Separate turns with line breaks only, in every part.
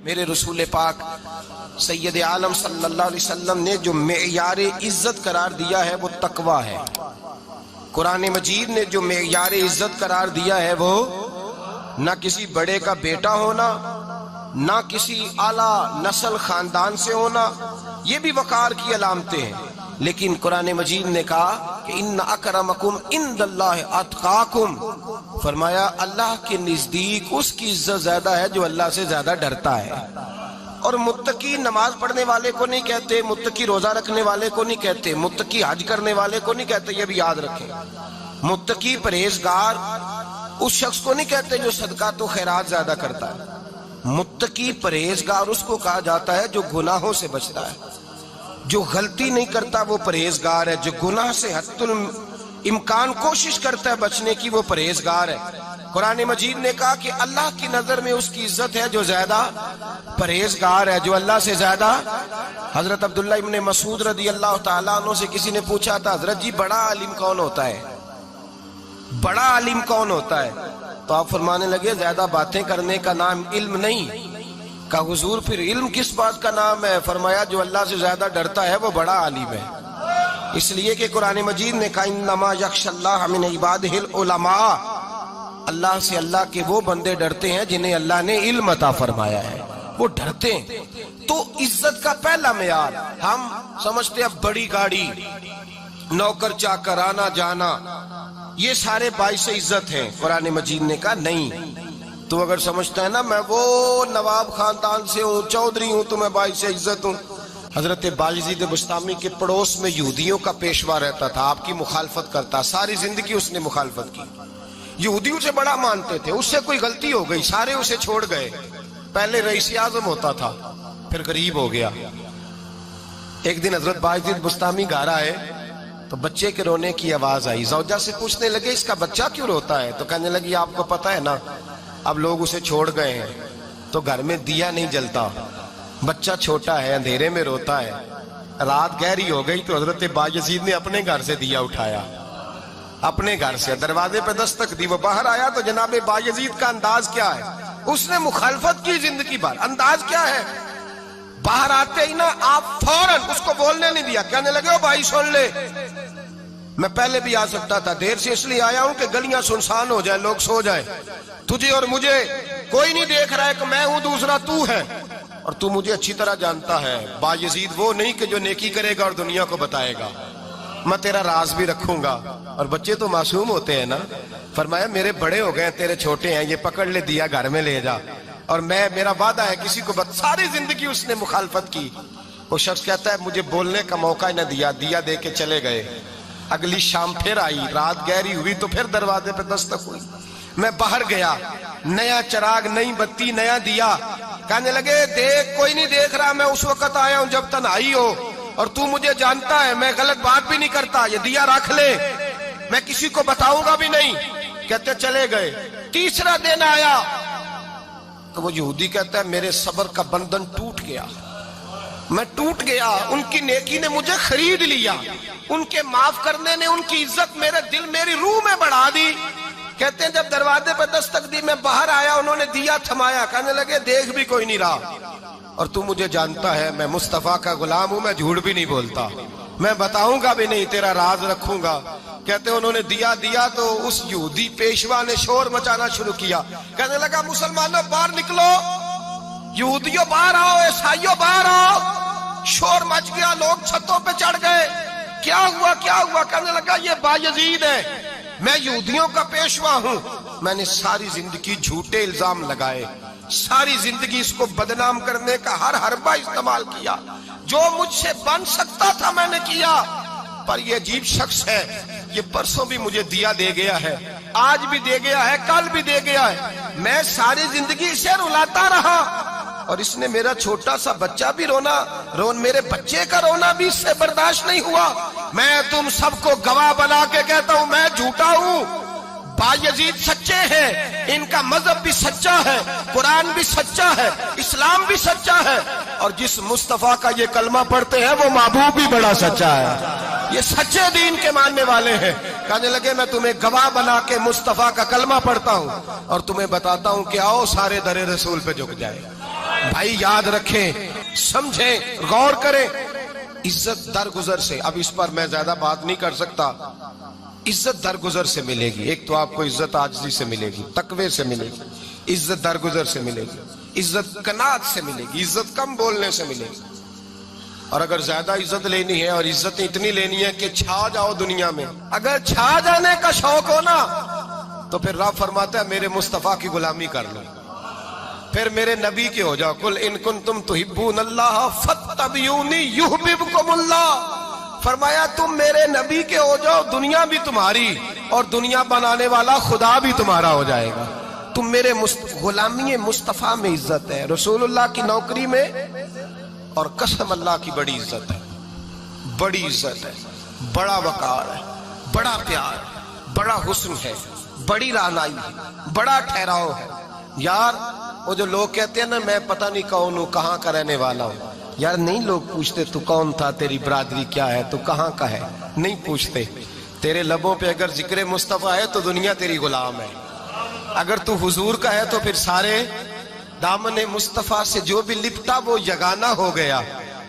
میرے رسول پاک سید عالم صلی اللہ علیہ وسلم نے جو معیار عزت قرار دیا ہے وہ تقوی ہے. قرآن مجید نے جو معیار عزت قرار دیا ہے وہ نہ کسی بڑے کا بیٹا ہونا، نہ کسی اعلیٰ نسل خاندان سے ہونا، یہ بھی وقار کی علامتیں ہیں. لیکن قرآن مجید نے کہا کہ ان اکرمکم عند اللہ اتقاکم، فرمایا اللہ کے نزدیک اس کی عزت زیادہ ہے جو اللہ سے زیادہ ڈرتا ہے. اور متقی نماز پڑھنے والے کو نہیں کہتے، متقی روزہ رکھنے والے کو نہیں کہتے، متقی حج کرنے والے کو نہیں کہتے، یہ بھی یاد رکھیں. متقی پرہیزگار اس شخص کو نہیں کہتے جو صدقات و خیرات زیادہ کرتا ہے. متقی پرہیزگار اس کو کہا جاتا ہے جو گناہوں سے بچتا ہے، جو غلطی نہیں کرتا وہ پرہیزگار ہے، جو گناہ سے حد الامکان کوشش کرتا ہے بچنے کی وہ پرہیزگار ہے. قرآن مجید نے کہا کہ اللہ کی نظر میں اس کی عزت ہے جو زیادہ پرہیزگار ہے، جو اللہ سے زیادہ. حضرت عبداللہ ابن مسعود رضی اللہ تعالیٰ عنہ سے کسی نے پوچھا تھا حضرت جی بڑا عالم کون ہوتا ہے، بڑا عالم کون ہوتا ہے؟ تو آپ فرمانے لگے زیادہ باتیں کرنے کا نام علم نہیں. کہا حضور پھر علم کس بات کا نام ہے؟ فرمایا جو اللہ سے زیادہ ڈرتا ہے وہ بڑا عالم ہے. اس لیے کہ قرآن مجید نے کہا انما یخشی اللہ من عبادہ العلماء، اللہ سے اللہ کے وہ بندے ڈرتے ہیں جنہیں اللہ نے علم عطا فرمایا ہے، وہ ڈرتے ہیں. تو عزت کا پہلا معیار ہم سمجھتے ہیں بڑی گاڑی، نوکر چاکر، آنا جانا، یہ سارے باعث عزت ہیں. قرآن مجید نے کہا نہیں، تو اگر سمجھتا ہے نا میں وہ نواب خاندان سے ہوں، چودھری ہوں، تو میں باعث عزت ہوں. حضرت بایزید بسطامی کے پڑوس میں یہودیوں کا پیشوا رہتا تھا، آپ کی مخالفت کرتا، ساری زندگی اس نے مخالفت کی. یہودیوں سے بڑا مانتے تھے، اس سے کوئی غلطی ہو گئی سارے اسے چھوڑ گئے. پہلے رئیس اعظم ہوتا تھا، پھر غریب ہو گیا. ایک دن حضرت بایزید بسطامی گھر آئے تو بچے کے رونے کی آواز آئی. زوجہ سے پوچھنے لگے اس کا بچہ کیوں روتا ہے؟ تو کہنے لگی آپ کو پتہ ہے نا اب لوگ اسے چھوڑ گئے ہیں تو گھر میں دیا نہیں جلتا، بچہ چھوٹا ہے اندھیرے میں روتا ہے. رات گہری ہو گئی تو حضرت بایزید نے اپنے گھر سے دیا اٹھایا، اپنے گھر سے دروازے پہ دستک دی. وہ باہر آیا تو جناب بایزید کا انداز کیا ہے؟ اس نے مخالفت کی زندگی بھر. انداز کیا ہے؟ باہر آتے ہی نا آپ فوراً اس کو بولنے نہیں دیا، کہنے لگے او بھائی سن لے، میں پہلے بھی آ سکتا تھا، دیر سے اس لیے آیا ہوں کہ گلیاں سنسان ہو جائیں، لوگ سو جائیں، تجھے اور مجھے کوئی نہیں دیکھ رہا ہے کہ میں ہوں دوسرا تو ہے، اور تو مجھے اچھی طرح جانتا ہے. بایزید وہ نہیں کہ جو نیکی کرے گا اور دنیا کو بتائے گا، میں تیرا راز بھی رکھوں گا. اور بچے تو معصوم ہوتے ہیں نا. فرمایا میرے بڑے ہو گئے تیرے چھوٹے ہیں، یہ پکڑ لے دیا گھر میں لے جا، اور میرا وعدہ ہے کسی کو ساری زندگی اس نے مخالفت کی. وہ شخص کہتا ہے مجھے بولنے کا موقع نہ دیا، دیا دے کے چلے گئے. اگلی شام پھر آئی، رات گہری ہوئی تو پھر دروازے پہ دستک ہوئی. میں باہر گیا، نیا چراغ، نئی بتی، نیا دیا. کہنے لگے دیکھ کوئی نہیں دیکھ رہا، میں اس وقت آیا ہوں جب تنہائی ہو، اور تو مجھے جانتا ہے میں غلط بات بھی نہیں کرتا، یہ دیا رکھ لے، میں کسی کو بتاؤں گا بھی نہیں. کہتے چلے گئے. تیسرا دن آیا تو وہ یہودی کہتا ہے میرے صبر کا بندھن ٹوٹ گیا، میں ٹوٹ گیا. ان کی نیکی نے مجھے خرید لیا، ان کے معاف کرنے نے ان کی عزت میرے دل میری روح میں بڑھا دی. کہتے ہیں جب دروازے پہ دستک دی میں باہر آیا، انہوں نے دیا تھمایا. کہنے لگے دیکھ بھی کوئی نہیں رہا، اور تو مجھے جانتا ہے میں مصطفیٰ کا غلام ہوں، میں جھوٹ بھی نہیں بولتا، میں بتاؤں گا بھی نہیں، تیرا راز رکھوں گا. کہتے ہیں انہوں نے دیا تو اس یہودی پیشوا نے شور مچانا شروع کیا. کہنے لگا مسلمانوں باہر نکلو، یہودیوں باہر آؤ، عیسائیوں باہر آؤ. شور مچ گیا، لوگ چھتوں پہ چڑھ گئے. کیا ہوا کیا ہوا؟ کہنے لگا یہ بایزید ہے، میں یہودیوں کا پیشوا ہوں. میں نے ساری زندگی جھوٹے الزام لگائے، ساری زندگی اس کو بدنام کرنے کا ہر حربہ استعمال کیا، جو مجھ سے بن سکتا تھا میں نے کیا. پر یہ عجیب شخص ہے، یہ پرسوں بھی مجھے دیا دے گیا ہے، آج بھی دے گیا ہے، کل بھی دے گیا ہے. میں ساری زندگی اسے رلاتا رہا، اور اس نے میرا چھوٹا سا بچہ بھی میرے بچے کا رونا بھی اس سے برداشت نہیں ہوا. میں تم سب کو گواہ بنا کے کہتا ہوں میں جھوٹا ہوں، بایزید سچے ہیں، ان کا مذہب بھی سچا ہے، قرآن بھی سچا ہے، اسلام بھی سچا ہے، اور جس مصطفیٰ کا یہ کلمہ پڑھتے ہیں وہ محبوب بھی بڑا سچا ہے، یہ سچے دین کے ماننے والے ہیں. کہنے لگے میں تمہیں گواہ بنا کے مصطفیٰ کا کلمہ پڑھتا ہوں اور تمہیں بتاتا ہوں کہ آؤ سارے در رسول پہ جھک جائے. بھائی یاد رکھیں، سمجھیں، غور کریں، عزت درگزر سے، اب اس پر میں زیادہ بات نہیں کر سکتا، عزت درگزر سے ملے گی۔ ایک تو آپ کو عزت عاجزی سے ملے گی، تقوی سے ملے گی، عزت درگزر سے ملے گی، عزت قناعت سے ملے گی، عزت کم بولنے سے ملے گی۔ اور اگر زیادہ عزت لینی ہے اور عزت اتنی لینی ہے کہ چھا جاؤ دنیا میں، اگر چھا جانے کا شوق ہو نا تو پھر رب فرماتا ہے میرے مصطفیٰ کی غلامی کر لو، پھر میرے نبی کے ہو جاؤ۔ قل ان کنتم تحبون اللہ فاتبعونی یحببکم اللہ، فرمایا تم میرے نبی کے ہو جاؤ، دنیا بھی تمہاری اور دنیا بنانے والا خدا بھی تمہارا ہو جائے گا۔ تم میرے غلامی مصطفیٰ میں عزت ہے، رسول اللہ کی نوکری میں، اور قسم اللہ کی بڑی عزت ہے، بڑی عزت ہے، بڑا وقار ہے، بڑا پیار ہے، بڑا حسن ہے، بڑی رعنائی ہے، بڑا ٹھہراؤ ہے۔ یار وہ جو لوگ کہتے ہیں نا میں پتہ نہیں کون ہوں، کہاں کا رہنے والا ہوں، یار نہیں لوگ پوچھتے تو کون تھا، تیری برادری کیا ہے، تو کہاں کا ہے، نہیں پوچھتے۔ تیرے لبوں پہ اگر ذکر مصطفیٰ ہے تو دنیا تیری غلام ہے، اگر تو حضور کا ہے تو پھر سارے دامن مصطفیٰ سے جو بھی لپٹا وہ یگانہ ہو گیا،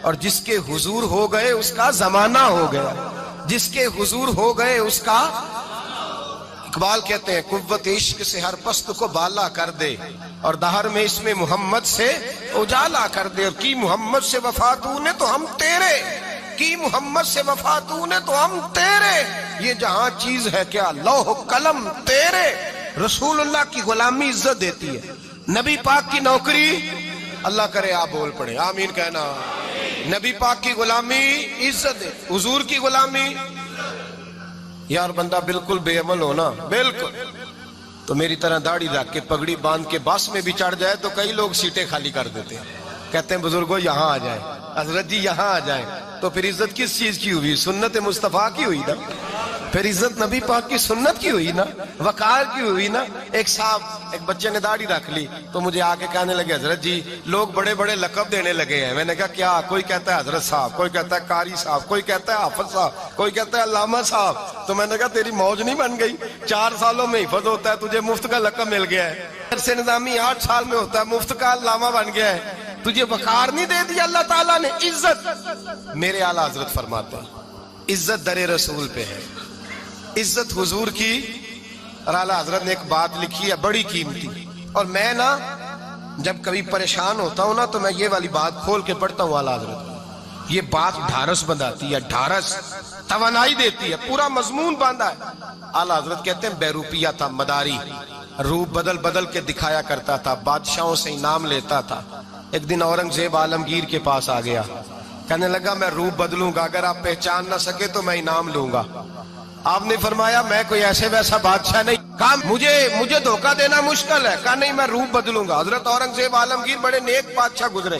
اور جس کے حضور ہو گئے اس کا زمانہ ہو گیا، جس کے حضور ہو گئے اس کا۔ اقبال کہتے ہیں قوت عشق سے ہر پست کو بالا کر دے، اور دہر میں اس میں محمد سے اجالا کر دے، اور کی محمد سے وفا تو نے تو ہم تیرے، کی محمد سے وفا تو نے تو ہم تیرے، یہ جہاں چیز ہے کیا لوح قلم تیرے۔ رسول اللہ کی غلامی عزت دیتی ہے، نبی پاک کی نوکری، اللہ کرے آپ بول پڑے آمین کہنا، نبی پاک کی غلامی عزت دے، حضور کی غلامی۔ یار بندہ بالکل بے عمل ہونا، بالکل تو میری طرح داڑھی رکھ کے پگڑی باندھ کے بس میں بھی چڑھ جائے تو کئی لوگ سیٹیں خالی کر دیتے ہیں، کہتے ہیں بزرگوں یہاں آ جائیں، حضرت جی یہاں آ جائیں، تو پھر عزت کس چیز کی ہوئی؟ سنت مصطفیٰ کی ہوئی نا، پھر عزت نبی پاک کی سنت کی ہوئی نا، وقار کی ہوئی نا۔ ایک صاحب، ایک بچے نے داڑھی رکھ لی تو مجھے آ کے کہنے لگے حضرت جی لوگ بڑے بڑے لقب دینے لگے ہیں۔ میں نے کہا کیا؟ کوئی کہتا ہے حضرت صاحب، کوئی کہتا ہے قاری صاحب، کوئی کہتا ہے حافظ صاحب، کوئی کہتا ہے علامہ صاحب۔ تو میں نے کہا تیری موج نہیں بن گئی، 4 سالوں میں حفظ ہوتا ہے، تجھے مفت کا لقب مل گیا ہے، عرصے نظامی 8 سال میں ہوتا ہے، مفت کا علامہ بن گیا ہے، تجھے وقار نہیں دے دیا اللہ تعالیٰ نے، عزت۔ میرے اعلیٰ حضرت فرماتے ہیں عزت در رسول پہ ہے، عزت حضور کی۔ اور اعلیٰ حضرت نے ایک بات لکھی ہے بڑی قیمتی، اور میں نا جب کبھی پریشان ہوتا ہوں نا تو میں یہ والی بات کھول کے پڑھتا ہوں اعلیٰ حضرت، یہ بات ڈھارس بندھاتی ہے، ڈھارس توانائی دیتی ہے، پورا مضمون باندھا ہے۔ اعلیٰ حضرت کہتے ہیں بیروپیہ تھا مداری، روپ بدل بدل کے دکھایا کرتا تھا، بادشاہوں سے انعام لیتا تھا۔ ایک دن اورنگزیب عالمگیر کے پاس آ گیا، کہنے لگا میں روپ بدلوں گا، اگر آپ پہچان نہ سکے تو میں انعام لوں گا۔ آپ نے فرمایا میں کوئی ایسے ویسا بادشاہ نہیں، کہا مجھے دھوکہ دینا مشکل ہے، کہا نہیں میں روپ بدلوں گا۔ حضرت اورنگزیب عالمگیر بڑے نیک بادشاہ گزرے،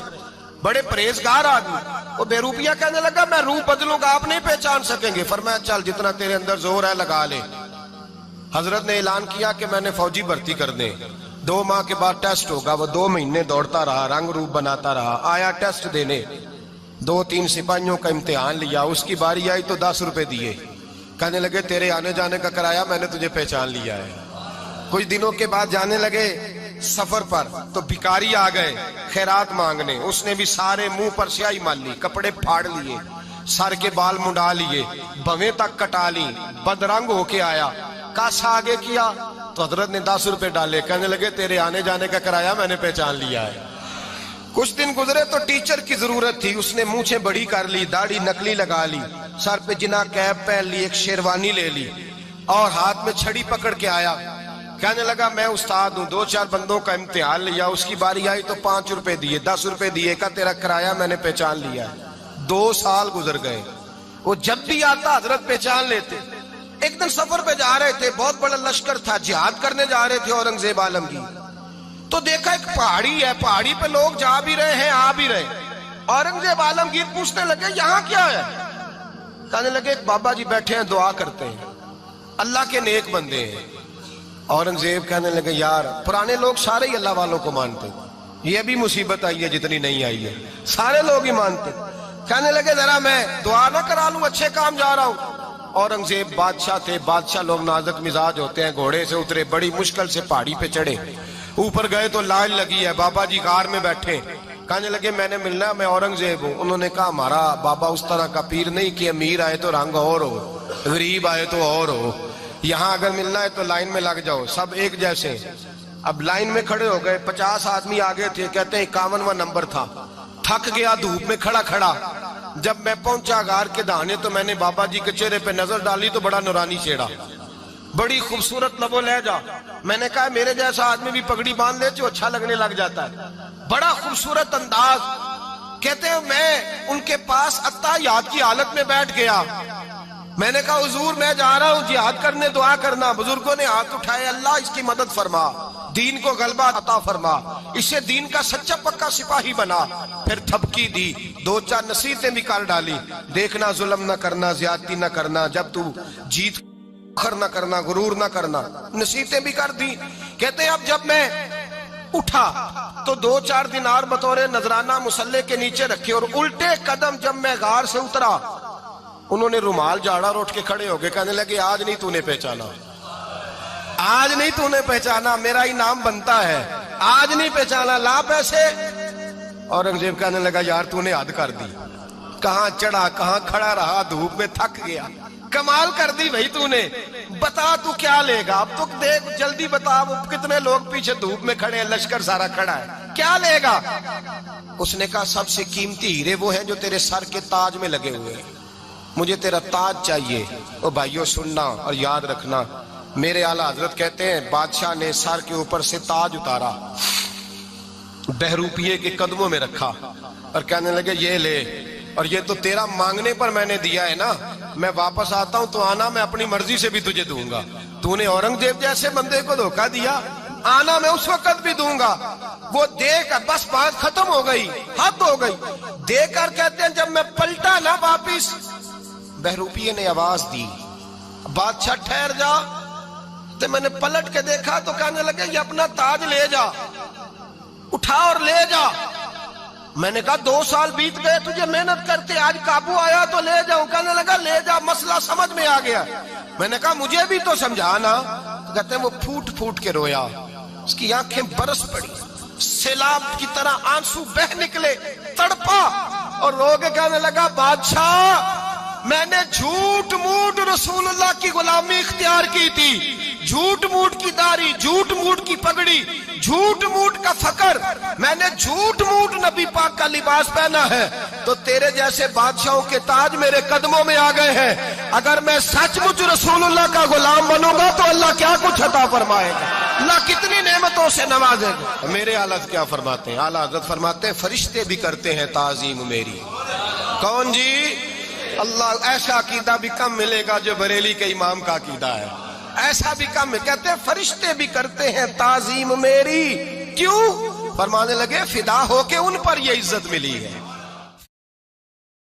بڑے پرہیزگار آدمی، وہ بے روپیہ کہنے لگا میں روپ بدلوں گا، آپ نہیں پہچان سکیں گے۔ فرمایا چل جتنا تیرے اندر زور ہے لگا لے۔ حضرت نے اعلان کیا کہ میں نے فوجی بھرتی کر دیں، 2 ماہ کے بعد ٹیسٹ ہوگا۔ وہ 2 مہینے دوڑتا رہا، رنگ روپ بناتا رہا، آیا ٹیسٹ دینے، 2-3 سپاہیوں کا امتحان لیا، اس کی باری آئی تو 10 روپے دیے، کہنے لگے تیرے آنے جانے کا کرایہ میں نے تجھے پہچان لیا ہے۔ کچھ دنوں کے بعد جانے لگے سفر پر تو بھکاری آ گئے خیرات مانگنے، اس نے بھی سارے منہ پر سیاہی مال لی، کپڑے پھاڑ لیے، سر کے بال منڈا لیے، بھویں تک کٹا لی، بدرنگ ہو کے آیا، کاسا آگے کیا تو حضرت نے 10 روپے ڈالے، کہنے لگے تیرے آنے جانے کا کرایہ میں نے پہچان لیا ہے۔ کچھ دن گزرے تو ٹیچر کی ضرورت تھی، اس نے مونچھیں بڑی کر لی، داڑھی نکلی لگا لی، سر پہ جنا کیپ پہن لی، ایک شیروانی لے لی اور ہاتھ میں چھڑی پکڑ کے آیا، کہنے لگا میں استاد ہوں، 2-4 بندوں کا امتحان لیا، اس کی باری آئی تو 5 روپے دیے، 10 روپے دیے، کا تیرا کرایہ میں نے پہچان لیا ہے۔ 2 سال گزر گئے، وہ جب بھی آتا حضرت پہچان لیتے۔ ایک دن سفر پہ جا رہے تھے، بہت بڑا لشکر تھا، جہاد کرنے جا رہے تھے اورنگزیب عالمگیر، تو دیکھا ایک پہاڑی ہے، پہاڑی پہ لوگ جا بھی رہے ہیں آ بھی رہے۔ اورنگزیب عالمگیر پوچھنے لگے یہاں کیا ہے؟ کہنے لگے ایک بابا جی بیٹھے ہیں دعا کرتے ہیں، اللہ کے نیک بندے ہیں۔ اورنگزیب کہنے لگے یار پرانے لوگ سارے ہی اللہ والوں کو مانتے، یہ بھی مصیبت آئی ہے جتنی نہیں آئی ہے، سارے لوگ ہی مانتے۔ کہنے لگے ذرا میں دعا نہ کرا لوں، اچھے کام جا رہا ہوں۔ اورنگزیب بادشاہ تھے، بادشاہ لوگ نازک مزاج ہوتے ہیں، گھوڑے سے اترے، بڑی مشکل سے پہاڑی پہ چڑھے، اوپر گئے تو لائن لگی ہے، بابا جی غار میں بیٹھے، کہنے لگے میں نے ملنا ہے، میں اورنگزیب ہوں۔ انہوں نے کہا ہمارا بابا اس طرح کا پیر نہیں کہ امیر آئے تو رنگ اور ہو، غریب آئے تو اور ہو، یہاں اگر ملنا ہے تو لائن میں لگ جاؤ، سب ایک جیسے۔ اب لائن میں کھڑے ہو گئے، 50 آدمی آگے تھے، کہتے ہیں 51واں نمبر تھا، تھک گیا دھوپ میں کھڑا کھڑا۔ جب میں پہنچا غار کے دہانے تو میں نے بابا جی کے چہرے پہ نظر ڈالی تو بڑا نورانی چہرہ، بڑی خوبصورت لب و لہجہ۔ میں نے کہا میرے جیسا آدمی بھی پگڑی باندھ لے جو اچھا لگنے لگ جاتا ہے، بڑا خوبصورت انداز۔ کہتے ہیں میں ان کے پاس اتحیات کی حالت میں بیٹھ گیا۔ میں نے کہا حضور میں جا رہا ہوں جہاد کرنے، دعا کرنا۔ بزرگوں نے ہاتھ اٹھائے، اللہ اس کی مدد فرما، دین کو غلبہ عطا فرما، اسے دین کا سچا پکا سپاہی بنا۔ پھر تھپکی دی، 2-4 نصیحتیں بھی کر ڈالی، دیکھنا ظلم نہ کرنا، زیادتی نہ کرنا، جب تو جیت فخر نہ کرنا، غرور نہ کرنا، نصیحتیں بھی کر دی۔ کہتے ہیں اب جب میں اٹھا تو 2-4 دینار بطور نذرانہ مصلے کے نیچے رکھے، اور الٹے قدم جب میں غار سے اترا انہوں نے رومال جھاڑا اور اٹھ کے کھڑے ہو گئے، کہنے لگے آج نہیں تو نے پہچانا، آج نہیں تو نے پہچانا، میرا انعام بنتا ہے، آج نہیں پہچانا، لا پیسے۔ اورنگزیب کہنے لگا یار تو نے حد کر دی، کہاں چڑھا کہاں کھڑا رہا، دھوپ میں تھک گیا، کمال کر دی بھائی تو نے، بتا تو کیا لے گا، اب تو دیکھ جلدی بتا، وہ کتنے لوگ پیچھے دھوپ میں کھڑے ہیں، لشکر سارا کھڑا ہے، کیا لے گا؟ اس نے کہا سب سے قیمتی ہیرے وہ ہیں جو تیرے سر کے تاج میں لگے ہوئے ہیں، مجھے تیرا تاج چاہیے۔ او بھائیو سننا اور یاد رکھنا، میرے اعلیٰ حضرت کہتے ہیں بادشاہ نے سر کے اوپر سے تاج اتارا، بہروپیے کے قدموں میں رکھا اور کہنے لگے یہ لے، اور یہ تو تیرا مانگنے پر میں نے دیا ہے نا، میں واپس آتا ہوں تو آنا میں اپنی مرضی سے بھی تجھے دوں گا، تو نے اورنگزیب جیسے بندے کو دھوکہ دیا، آنا میں اس وقت بھی دوں گا۔ وہ دے کر بس بات ختم ہو گئی، حد ہو گئی، دے کر کہتے ہیں جب میں پلٹا نا واپس، بہروپیے نے آواز دی بادشاہ ٹھہر جا، تو میں نے پلٹ کے دیکھا تو کہنے لگے یہ اپنا تاج لے جا، اٹھا اور لے جا۔ میں نے کہا 2 سال بیت گئے تجھے محنت کرتے، آج قابو آیا تو لے جاؤں، کہنے لگا لے جا، مسئلہ سمجھ میں آ گیا۔ میں نے کہا مجھے بھی تو سمجھانا، کہتے ہیں وہ پھوٹ پھوٹ کے رویا، اس کی آنکھیں برس پڑی، سیلاب کی طرح آنسو بہ نکلے، تڑپا اور رو کے کہنے لگا بادشاہ میں نے جھوٹ موٹ رسول اللہ کی غلامی اختیار کی تھی، جھوٹ موٹ کی داڑھی، جھوٹ موٹ کی پگڑی، جھوٹ موٹ کا فقر، میں نے جھوٹ موٹ نبی پاک کا لباس پہنا ہے، تو تیرے جیسے بادشاہوں کے تاج میرے قدموں میں آ گئے ہیں، اگر میں سچ مچ رسول اللہ کا غلام بنوں گا تو اللہ کیا کچھ عطا فرمائے گا، اللہ کتنی نعمتوں سے نوازے گا۔ میرے اعلیٰ کیا فرماتے ہیں؟ اعلیٰ حضرت فرماتے ہیں فرشتے بھی کرتے ہیں تعظیم میری۔ کون جی؟ اللہ۔ ایسا عقیدہ بھی کم ملے گا جو بریلی کے امام کا عقیدہ ہے، ایسا بھی کم، کہتے ہیں فرشتے بھی کرتے ہیں تعظیم میری، کیوں؟ فرمانے لگے فدا ہو کے ان پر یہ عزت ملی ہے۔